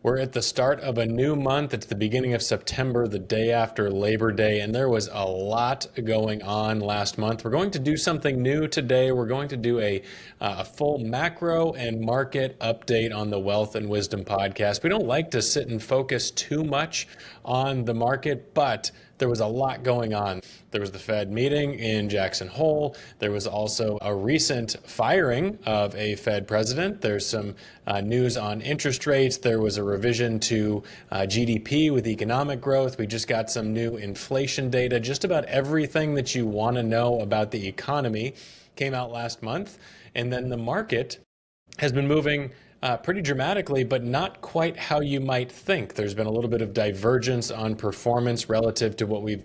We're at the start of a new month. It's the beginning of September, the day after Labor Day, and there was a lot going on last month. We're going to do something new today. We're going to do a full macro and market update on the Wealth and Wisdom podcast. We don't like to sit and focus too much on the market, but there was a lot going on. There was the Fed meeting in Jackson Hole. There was also a recent firing of a Fed president. There's some news on interest rates. There was a revision to GDP with economic growth. We just got some new inflation data. Just about everything that you want to know about the economy came out last month. And then the market has been moving pretty dramatically, but not quite how you might think. There's been a little bit of divergence on performance relative to what we've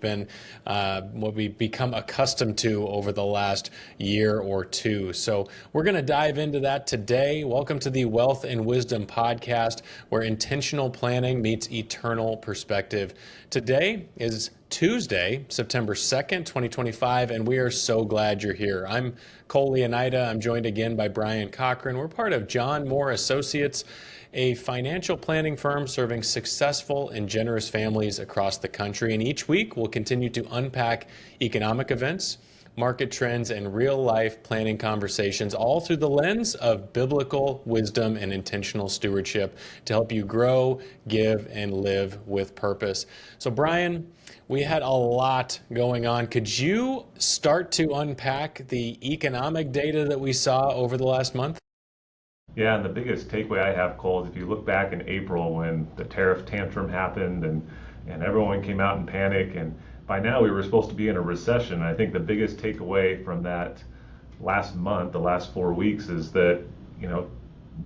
become accustomed to over the last year or two. So we're going to dive into that today. Welcome to the Wealth and Wisdom podcast, where intentional planning meets eternal perspective. Today is Tuesday, September 2nd, 2025, and we are so glad you're here. I'm Cole Leonida. I'm joined again by Brian Cochran. We're part of John Moore Associates, a financial planning firm serving successful and generous families across the country. And each week, we'll continue to unpack economic events, market trends, and real-life planning conversations, all through the lens of biblical wisdom and intentional stewardship to help you grow, give, and live with purpose. So, Brian, we had a lot going on. Could you start to unpack the economic data that we saw over the last month? Yeah, and the biggest takeaway I have, Cole, is if you look back in April when the tariff tantrum happened and everyone came out in panic, and by now we were supposed to be in a recession. I think the biggest takeaway from that last month, the last 4 weeks, is that,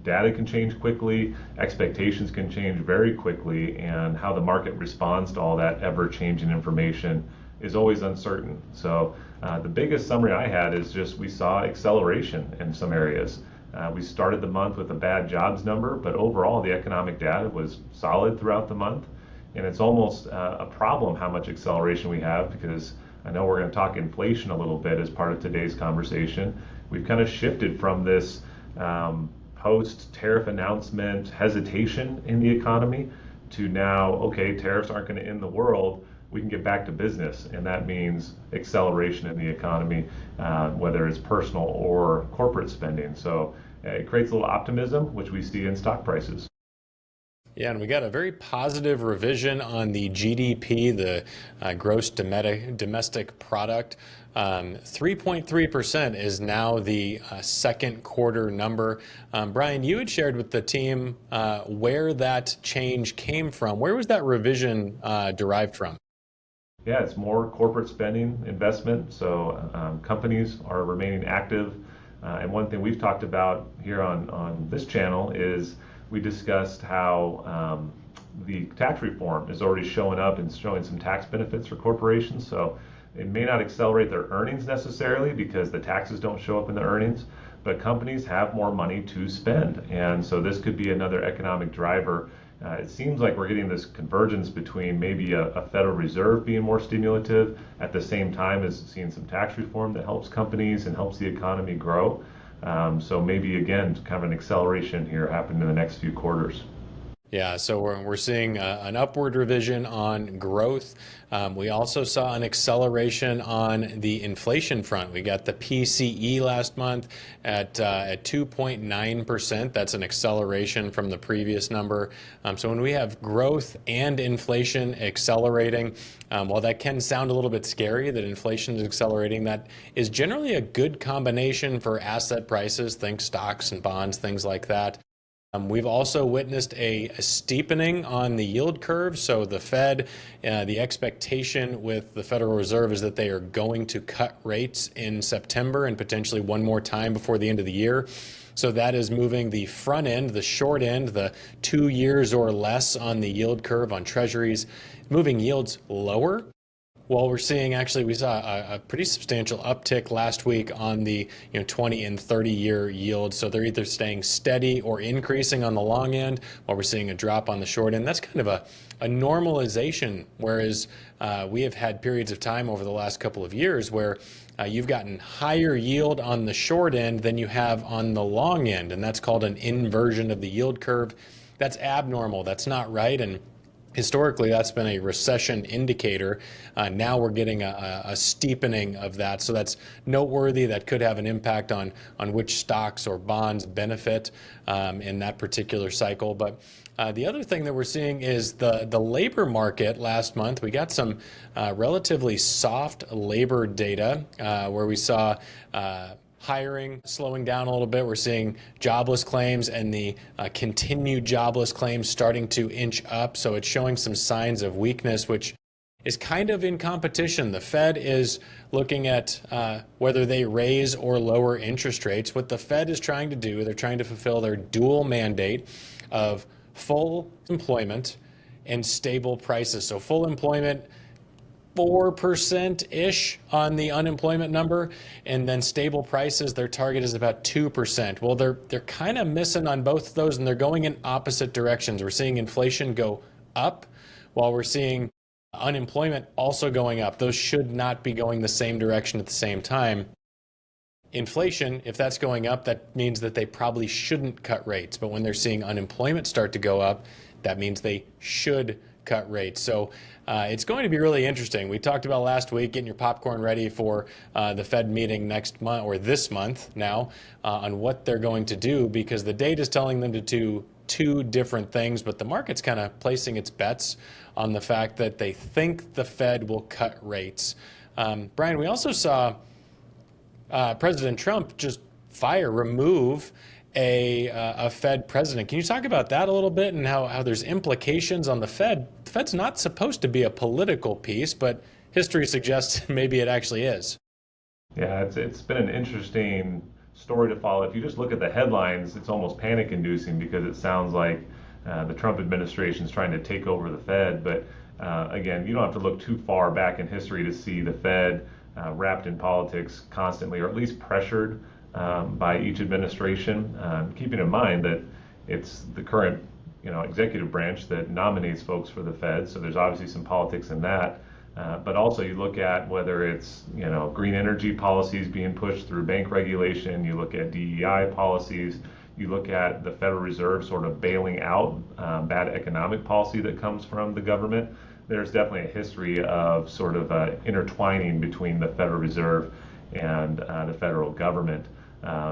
data can change quickly, expectations can change very quickly, and how the market responds to all that ever-changing information is always uncertain. So the biggest summary I had is just we saw acceleration in some areas. We started the month with a bad jobs number, but overall the economic data was solid throughout the month. And it's almost a problem how much acceleration we have, because I know we're going to talk inflation a little bit as part of today's conversation. We've kind of shifted from this post-tariff announcement hesitation in the economy to now, okay, tariffs aren't going to end the world. We can get back to business, and that means acceleration in the economy, whether it's personal or corporate spending. So it creates a little optimism, which we see in stock prices. Yeah, and we got a very positive revision on the GDP, the gross domestic product. 3.3% is now the second quarter number. Brian, you had shared with the team where that change came from. Where was that revision derived from? Yeah, it's more corporate spending investment. So companies are remaining active. And one thing we've talked about here on this channel is we discussed how the tax reform is already showing up and showing some tax benefits for corporations. So it may not accelerate their earnings necessarily because the taxes don't show up in the earnings, but companies have more money to spend. And so this could be another economic driver. It seems like we're getting this convergence between maybe a Federal Reserve being more stimulative at the same time as seeing some tax reform that helps companies and helps the economy grow. So maybe, again, kind of an acceleration here happening in the next few quarters. Yeah, so we're seeing an upward revision on growth. We also saw an acceleration on the inflation front. We got the PCE last month at 2.9%. That's an acceleration from the previous number. So when we have growth and inflation accelerating, while that can sound a little bit scary that inflation is accelerating, that is generally a good combination for asset prices. Think stocks and bonds, things like that. We've also witnessed a steepening on the yield curve. So the Fed, the expectation with the Federal Reserve is that they are going to cut rates in September and potentially one more time before the end of the year. So that is moving the front end, the short end, the 2 years or less on the yield curve on treasuries, moving yields lower. Well, we're seeing we saw a pretty substantial uptick last week on the 20 and 30-year yields. So they're either staying steady or increasing on the long end, while we're seeing a drop on the short end. That's kind of a normalization, whereas we have had periods of time over the last couple of years where you've gotten higher yield on the short end than you have on the long end, and that's called an inversion of the yield curve. that's abnormal. That's not right. And historically, that's been a recession indicator. Now we're getting a steepening of that. So that's noteworthy. That could have an impact on which stocks or bonds benefit in that particular cycle. But the other thing that we're seeing is the labor market last month. We got some relatively soft labor data where we saw hiring slowing down a little bit. We're seeing jobless claims and the continued jobless claims starting to inch up. So it's showing some signs of weakness, which is kind of in competition. The Fed is looking at whether they raise or lower interest rates. What the Fed is trying to do, they're trying to fulfill their dual mandate of full employment and stable prices. So full employment, 4%-ish on the unemployment number, and then stable prices, their target is about 2%. Well, they're kind of missing on both of those, and they're going in opposite directions. We're seeing inflation go up while we're seeing unemployment also going up. Those should not be going the same direction at the same time. Inflation, if that's going up, that means that they probably shouldn't cut rates. But when they're seeing unemployment start to go up, that means they should cut rates. So it's going to be really interesting. We talked about last week getting your popcorn ready for the Fed meeting next month, or this month now, on what they're going to do, because the data is telling them to do two different things, but the market's kind of placing its bets on the fact that they think the Fed will cut rates. Brian, we also saw President Trump just remove a Fed president. Can you talk about that a little bit and how there's implications on the Fed? The Fed's not supposed to be a political piece, but history suggests maybe it actually is. Yeah, it's been an interesting story to follow. If you just look at the headlines, it's almost panic-inducing because it sounds like the Trump administration is trying to take over the Fed. But again, you don't have to look too far back in history to see the Fed wrapped in politics constantly, or at least pressured by each administration, keeping in mind that it's the current executive branch that nominates folks for the Fed, so there's obviously some politics in that. But also you look at whether it's green energy policies being pushed through bank regulation, you look at DEI policies, you look at the Federal Reserve sort of bailing out bad economic policy that comes from the government. There's definitely a history of sort of intertwining between the Federal Reserve and the federal government.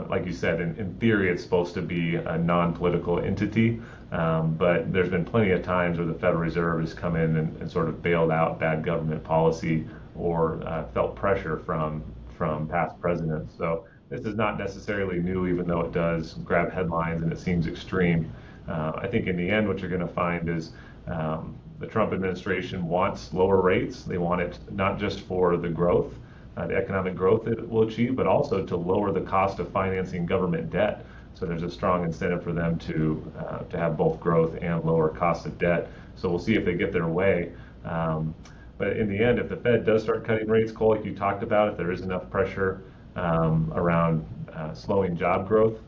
Like you said, in theory, it's supposed to be a non-political entity, but there's been plenty of times where the Federal Reserve has come in and sort of bailed out bad government policy or felt pressure from past presidents. So this is not necessarily new, even though it does grab headlines and it seems extreme. I think in the end, what you're going to find is the Trump administration wants lower rates. They want it not just for the growth, the economic growth it will achieve, but also to lower the cost of financing government debt. So there's a strong incentive for them to have both growth and lower cost of debt. So we'll see if they get their way. But in the end, if the Fed does start cutting rates, Cole, like you talked about, if there is enough pressure around slowing job growth,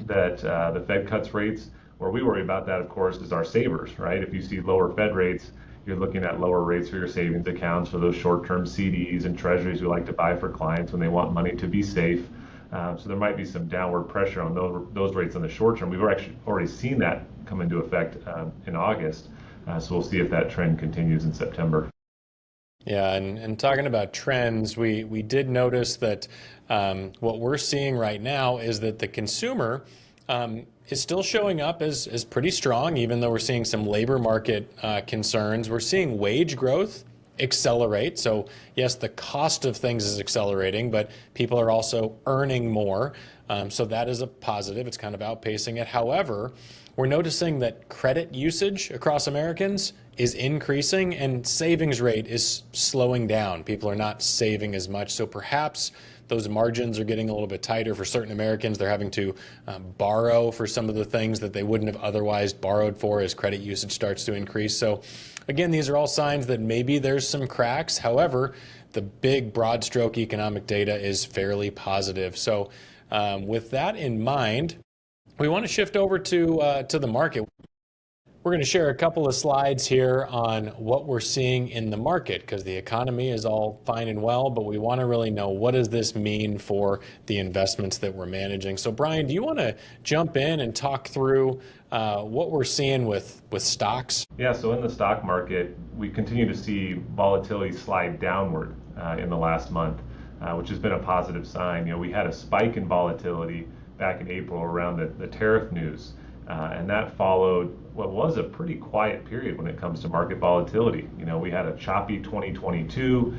that the Fed cuts rates, where we worry about that, of course, is our savers, right? If you see lower Fed rates, you're looking at lower rates for your savings accounts, for those short-term CDs and treasuries we like to buy for clients when they want money to be safe. So there might be some downward pressure on those rates in the short term. We've actually already seen that come into effect in August. So we'll see if that trend continues in September. Yeah, and talking about trends, we did notice that what we're seeing right now is that the consumer is still showing up as pretty strong, even though we're seeing some labor market concerns. We're seeing wage growth accelerate. So yes, the cost of things is accelerating, but people are also earning more. So that is a positive. It's kind of outpacing it. However, we're noticing that credit usage across Americans is increasing and savings rate is slowing down. People are not saving as much. So perhaps those margins are getting a little bit tighter for certain Americans. They're having to borrow for some of the things that they wouldn't have otherwise borrowed for as credit usage starts to increase. So again, these are all signs that maybe there's some cracks. However, the big broad stroke economic data is fairly positive. So with that in mind, we want to shift over to the market. we're going to share a couple of slides here on what we're seeing in the market, because the economy is all fine and well, but we want to really know, what does this mean for the investments that we're managing? So Brian, do you want to jump in and talk through what we're seeing with stocks? Yeah, so in the stock market, we continue to see volatility slide downward in the last month, which has been a positive sign. We had a spike in volatility back in April around the tariff news, and that followed what was a pretty quiet period when it comes to market volatility. We had a choppy 2022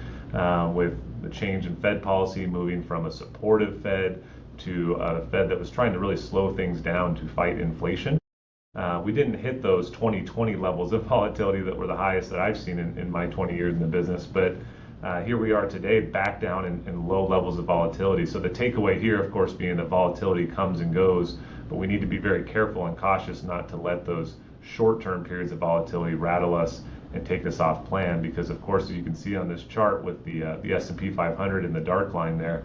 with the change in Fed policy moving from a supportive Fed to a Fed that was trying to really slow things down to fight inflation. We didn't hit those 2020 levels of volatility that were the highest that I've seen in my 20 years in the business, but here we are today, back down in low levels of volatility. So the takeaway here, of course, being that volatility comes and goes, but we need to be very careful and cautious not to let those short-term periods of volatility rattle us and take us off plan, because of course, as you can see on this chart with the S&P 500 in the dark line there,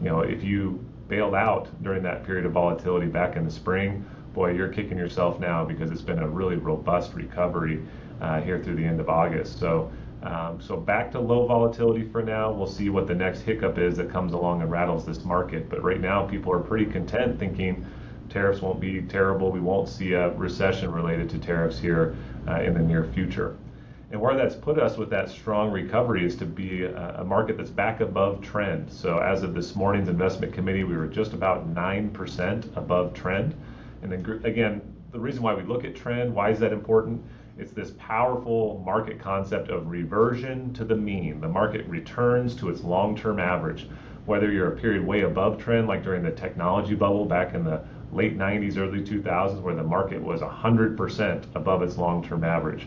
if you bailed out during that period of volatility back in the spring, boy, you're kicking yourself now, because it's been a really robust recovery here through the end of August. So back to low volatility for now. We'll see what the next hiccup is that comes along and rattles this market. But right now, people are pretty content thinking tariffs won't be terrible. We won't see a recession related to tariffs here in the near future. And where that's put us with that strong recovery is to be a market that's back above trend. So as of this morning's investment committee, we were just about 9% above trend. And then again, the reason why we look at trend, why is that important? It's this powerful market concept of reversion to the mean. The market returns to its long-term average. Whether you're a period way above trend, like during the technology bubble back in the late 90s, early 2000s, where the market was 100% above its long-term average.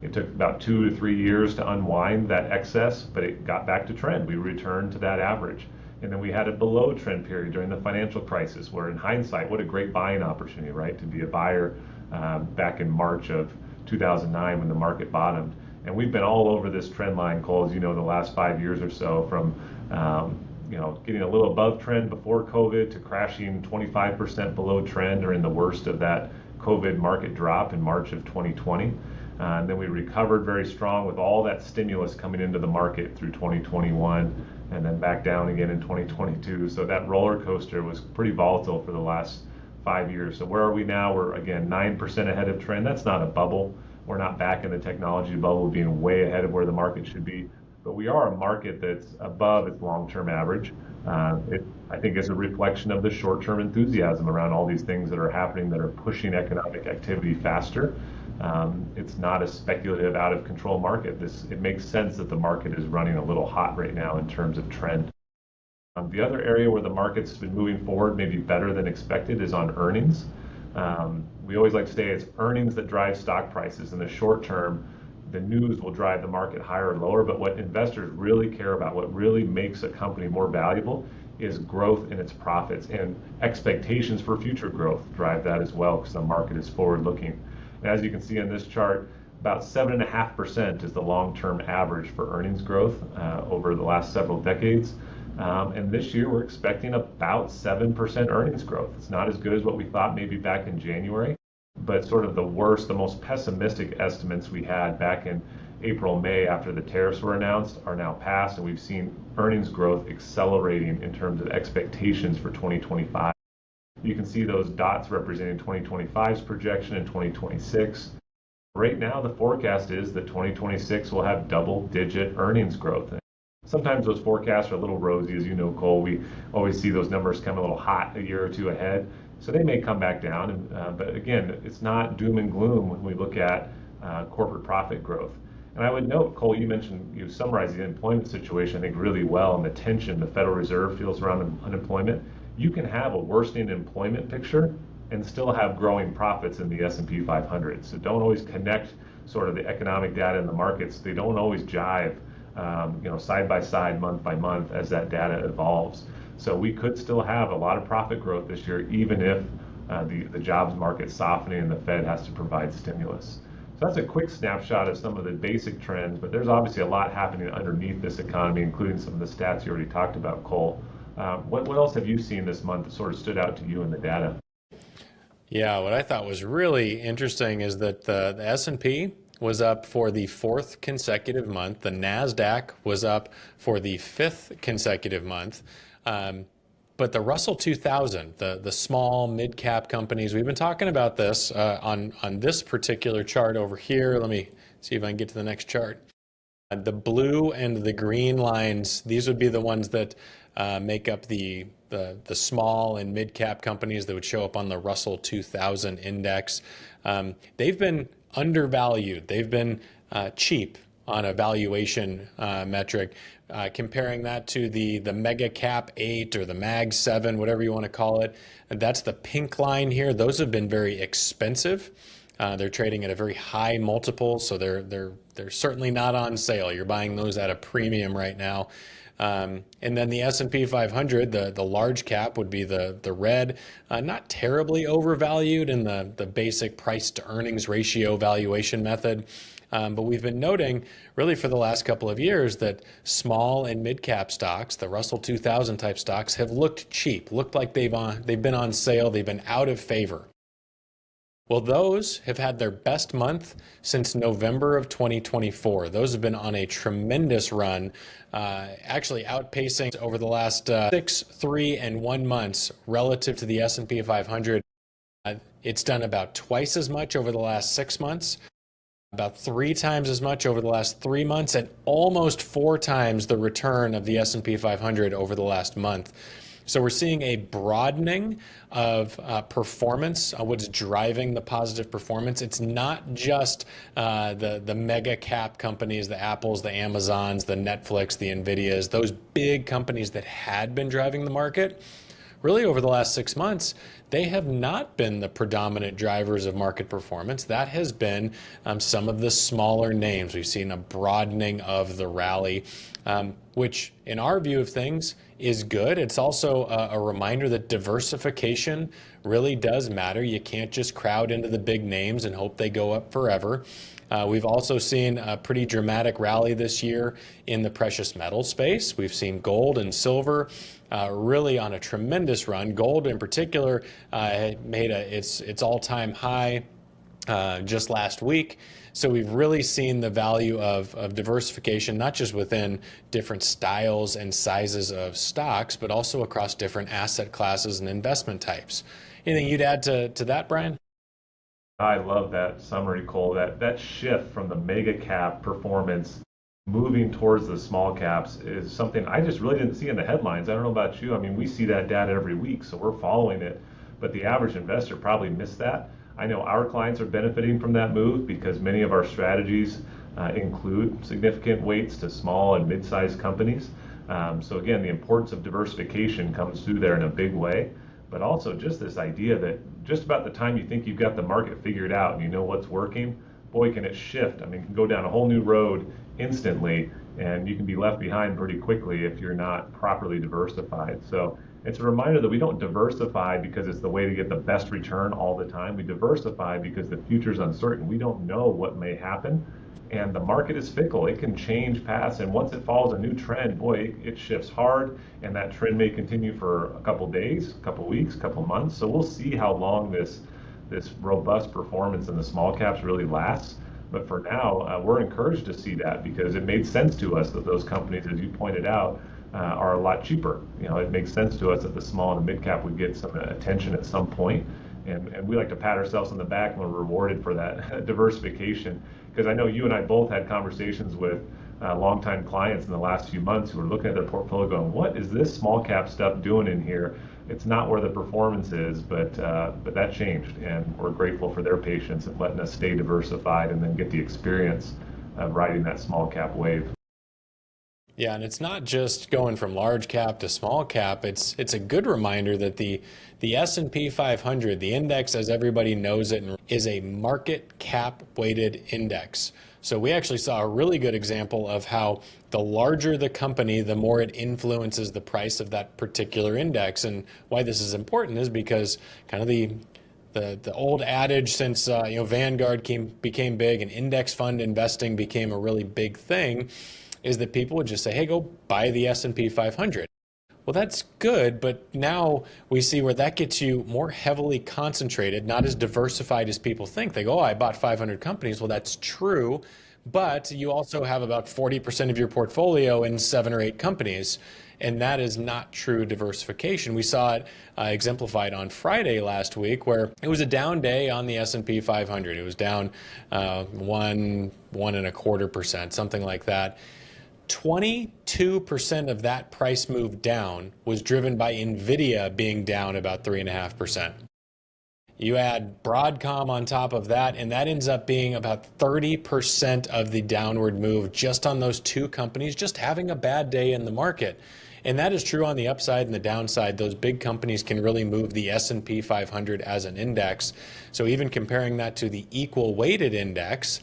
It took about 2 to 3 years to unwind that excess, but it got back to trend. We returned to that average. And then we had a below trend period during the financial crisis, where in hindsight, what a great buying opportunity, right? To be a buyer back in March of 2009 when the market bottomed. And we've been all over this trend line, Cole, as you know, the last 5 years or so, from getting a little above trend before COVID to crashing 25% below trend during the worst of that COVID market drop in March of 2020. And then we recovered very strong with all that stimulus coming into the market through 2021, and then back down again in 2022. So that roller coaster was pretty volatile for the last 5 years. So where are we now? We're again 9% ahead of trend. That's not a bubble. We're not back in the technology bubble being way ahead of where the market should be, but we are a market that's above its long-term average. I think is a reflection of the short-term enthusiasm around all these things that are happening that are pushing economic activity faster. It's not a speculative, out of control market. It makes sense that the market is running a little hot right now in terms of trend. The other area where the market's been moving forward maybe better than expected is on earnings. We always like to say it's earnings that drive stock prices. In the short term, the news will drive the market higher or lower, but what investors really care about, what really makes a company more valuable, is growth in its profits, and expectations for future growth drive that as well, because the market is forward looking. And as you can see on this chart, about 7.5% is the long-term average for earnings growth over the last several decades. And this year we're expecting about 7% earnings growth. It's not as good as what we thought maybe back in January, but sort of the worst, the most pessimistic estimates we had back in April, May, after the tariffs were announced, are now past, and we've seen earnings growth accelerating in terms of expectations for 2025. You can see those dots representing 2025's projection and 2026. Right now, the forecast is that 2026 will have double-digit earnings growth. Sometimes those forecasts are a little rosy, as you know, Cole. We always see those numbers come a little hot a year or two ahead, so they may come back down. But again, it's not doom and gloom when we look at corporate profit growth. And I would note, Cole, you summarized the employment situation, I think, really well, and the tension the Federal Reserve feels around unemployment. You can have a worsening employment picture and still have growing profits in the S&P 500. So don't always connect sort of the economic data in the markets. They don't always jive, side by side, month by month, as that data evolves. So we could still have a lot of profit growth this year, even if the jobs market's softening and the Fed has to provide stimulus. So that's a quick snapshot of some of the basic trends, but there's obviously a lot happening underneath this economy, including some of the stats you already talked about, Cole. What else have you seen this month that sort of stood out to you in the data? Yeah, what I thought was really interesting is that the S&P was up for the fourth consecutive month. The NASDAQ was up for the fifth consecutive month. Um, but the Russell 2000, the small mid cap companies, we've been talking about this on this particular chart over here. Let me see if I can get to the next chart. The blue and the green lines, these would be the ones that make up the small and mid cap companies that would show up on the Russell 2000 index. They've been undervalued. They've been cheap on a valuation metric. Comparing that to the mega cap 8 or the mag 7, whatever you want to call it, that's the pink line here. Those have been very expensive. They're trading at a very high multiple, so they're certainly not on sale. You're buying those at a premium right now. And then the S&P 500, the large cap would be the red, not terribly overvalued in the basic price to earnings ratio valuation method. But we've been noting really for the last couple of years that small and mid cap stocks, the Russell 2000 type stocks, have looked cheap, looked like they've been on sale, they've been out of favor. Well, those have had their best month since November of 2024. Those have been on a tremendous run, actually outpacing over the last 6, 3, and 1 months relative to the S&P 500. It's done about twice as much over the last 6 months, about 3 times as much over the last 3 months, and almost 4 times the return of the S&P 500 over the last month. So we're seeing a broadening of performance, what's driving the positive performance. It's not just the mega cap companies, the Apples, the Amazons, the Netflix, the Nvidias, those big companies that had been driving the market. Really over the last 6 months, they have not been the predominant drivers of market performance. That has been some of the smaller names. We've seen a broadening of the rally, which in our view of things is good. It's also a reminder that diversification really does matter. You can't just crowd into the big names and hope they go up forever. We've also seen a pretty dramatic rally this year in the precious metal space. We've seen gold and silver really on a tremendous run. Gold in particular made its all-time high just last week. So we've really seen the value of diversification, not just within different styles and sizes of stocks, but also across different asset classes and investment types. Anything you'd add to that, Brian? I love that summary, Cole. That shift from the mega cap performance moving towards the small caps is something I just really didn't see in the headlines. I don't know about you. I mean, we see that data every week, so we're following it, but the average investor probably missed that. I know our clients are benefiting from that move because many of our strategies include significant weights to small and mid-sized companies. So again, the importance of diversification comes through there in a big way, but also just this idea that just about the time you think you've got the market figured out and you know what's working, boy, can it shift. I mean, it can go down a whole new road instantly, and you can be left behind pretty quickly if you're not properly diversified. So it's a reminder that we don't diversify because it's the way to get the best return all the time. We diversify because the future is uncertain. We don't know what may happen, and the market is fickle. It can change fast, and once it follows a new trend, boy, it shifts hard, and that trend may continue for a couple days, a couple weeks, a couple months. So we'll see how long this robust performance in the small caps really lasts. But for now, we're encouraged to see that because it made sense to us that those companies, as you pointed out, are a lot cheaper. You know, it makes sense to us that the small and the mid cap would get some attention at some point. And we like to pat ourselves on the back when we're rewarded for that diversification. Because I know you and I both had conversations with longtime clients in the last few months who were looking at their portfolio going, what is this small cap stuff doing in here? It's not where the performance is, but that changed, and we're grateful for their patience and letting us stay diversified and then get the experience of riding that small cap wave. Yeah, and it's not just going from large cap to small cap. It's a good reminder that the S&P 500, the index as everybody knows it, is a market cap weighted index. So we actually saw a really good example of how the larger the company, the more it influences the price of that particular index. And why this is important is because kind of the old adage since Vanguard became big and index fund investing became a really big thing is that people would just say, hey, go buy the S&P 500. Well, that's good, but now we see where that gets you more heavily concentrated, not as diversified as people think. They go, oh, I bought 500 companies. Well, that's true, but you also have about 40% of your portfolio in 7 or 8 companies, and that is not true diversification. We saw it exemplified on Friday last week, where it was a down day on the S&P 500. It was down 1.25%, something like that. 22% of that price move down was driven by Nvidia being down about 3.5%. You add Broadcom on top of that, and that ends up being about 30% of the downward move just on those two companies, just having a bad day in the market. And that is true on the upside and the downside. Those big companies can really move the S&P 500 as an index. So even comparing that to the equal weighted index,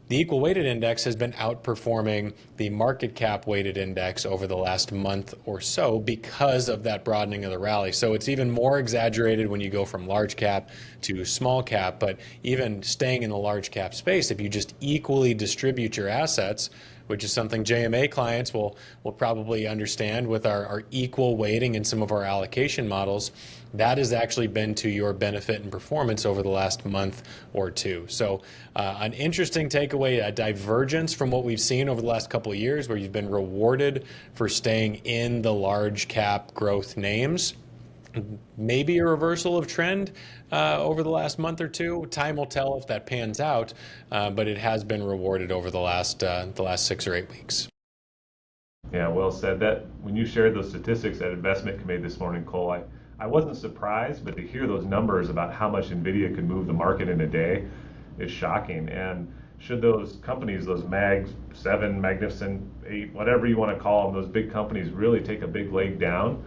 the equal weighted index has been outperforming the market cap weighted index over the last month or so because of that broadening of the rally. So it's even more exaggerated when you go from large cap to small cap, but even staying in the large cap space, if you just equally distribute your assets, which is something JMA clients will probably understand with our equal weighting in some of our allocation models, that has actually been to your benefit and performance over the last month or two. So an interesting takeaway, a divergence from what we've seen over the last couple of years, where you've been rewarded for staying in the large cap growth names. Maybe a reversal of trend over the last month or two. Time will tell if that pans out, but it has been rewarded over the last 6 or 8 weeks. Yeah, well said. That when you shared those statistics at Investment Committee this morning, Cole, I wasn't surprised, but to hear those numbers about how much Nvidia could move the market in a day is shocking. And should those companies, those Mag 7, Magnificent 8, whatever you want to call them, those big companies really take a big leg down,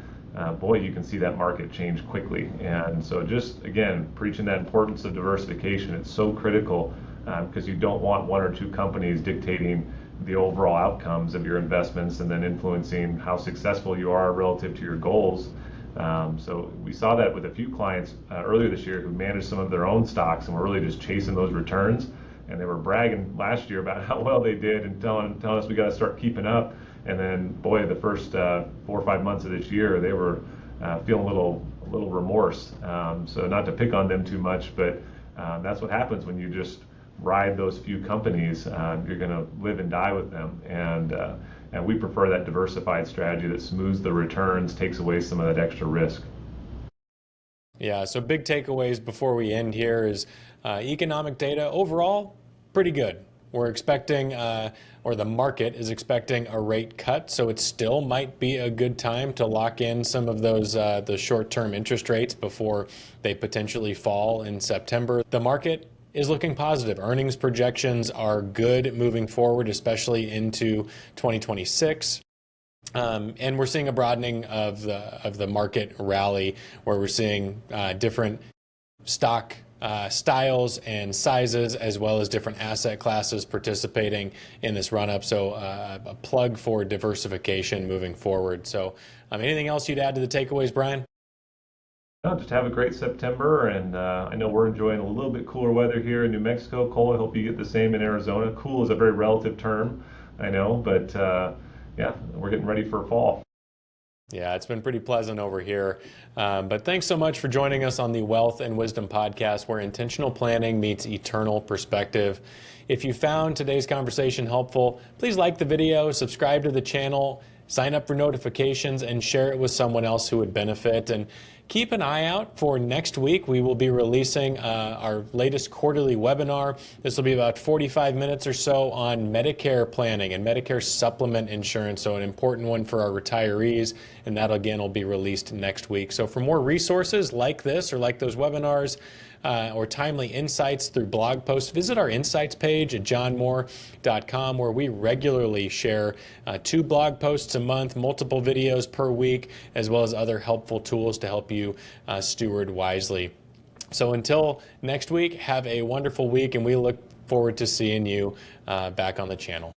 boy, you can see that market change quickly. And so just, again, preaching that importance of diversification, it's so critical because you don't want one or two companies dictating the overall outcomes of your investments and then influencing how successful you are relative to your goals. So we saw that with a few clients earlier this year who managed some of their own stocks and were really just chasing those returns. And they were bragging last year about how well they did and telling us we got to start keeping up. And then, boy, the first 4 or 5 months of this year, they were feeling a little remorse. So not to pick on them too much, but that's what happens when you just ride those few companies. You're going to live and die with them. And we prefer that diversified strategy that smooths the returns, takes away some of that extra risk. Yeah, so big takeaways before we end here is economic data overall, pretty good. We're expecting, or the market is expecting a rate cut, so it still might be a good time to lock in some of those the short-term interest rates before they potentially fall in September. The market is looking positive. Earnings projections are good moving forward, especially into 2026. And we're seeing a broadening of the market rally, where we're seeing different stock styles and sizes, as well as different asset classes participating in this run-up. So a plug for diversification moving forward. So anything else you'd add to the takeaways, Brian? No, just have a great September, and I know we're enjoying a little bit cooler weather here in New Mexico. Cole, I hope you get the same in Arizona. Cool is a very relative term, I know, but yeah, we're getting ready for fall. Yeah, it's been pretty pleasant over here. But thanks so much for joining us on the Wealth and Wisdom Podcast, where intentional planning meets eternal perspective. If you found today's conversation helpful, please like the video, subscribe to the channel, sign up for notifications, and share it with someone else who would benefit. And keep an eye out for next week. We will be releasing our latest quarterly webinar. This will be about 45 minutes or so on Medicare planning and Medicare supplement insurance, so an important one for our retirees, and that again will be released next week. So for more resources like this or like those webinars, or timely insights through blog posts, visit our insights page at johnmoore.com, where we regularly share 2 blog posts a month, multiple videos per week, as well as other helpful tools to help you steward wisely. So until next week, have a wonderful week, and we look forward to seeing you back on the channel.